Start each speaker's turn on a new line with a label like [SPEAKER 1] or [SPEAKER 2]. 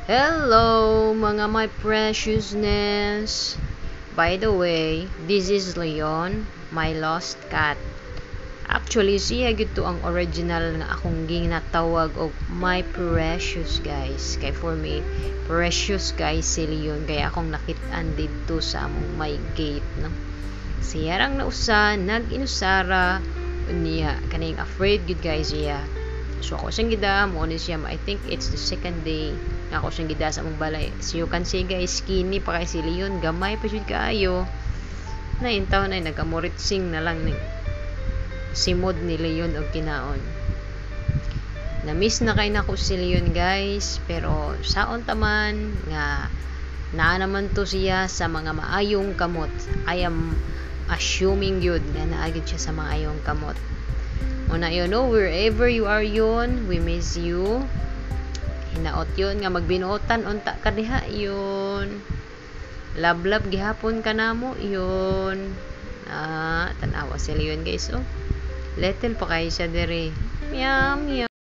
[SPEAKER 1] Hello, mga my preciousness. By the way, this is Leon, my lost cat. Actually, siya gito ang original nga akong ginatawag og my precious guys. Kay for me, precious guys si Leon. Kaya akong nakit-an dito sa among my gate. No? Siya rang nausa, nag-inusara, niya, kaning afraid good guys siya. So ako siyang gida, mo ni siya, I think it's the second day nga ako siyang gida sa among balay. So you can see guys, skinny pa kay si Leon, gamay pa siya kaayo. Na intaw na nagamoritsing na lang ni simod ni Leon og kinaon. Na-miss na kay nako si Leon guys, pero saon taman nga naa naman to siya sa mga maayong kamot. I am assuming yun nga naagid siya sa maayong kamot. Una yun, no, wherever you are yun, we miss you. Hinaot yun nga magbinuotan unta ka diha yun. Lablab gihapon ka namo yun. Tanawa sila yun guys, oh. Little pa kayo siya diri. Meow meow.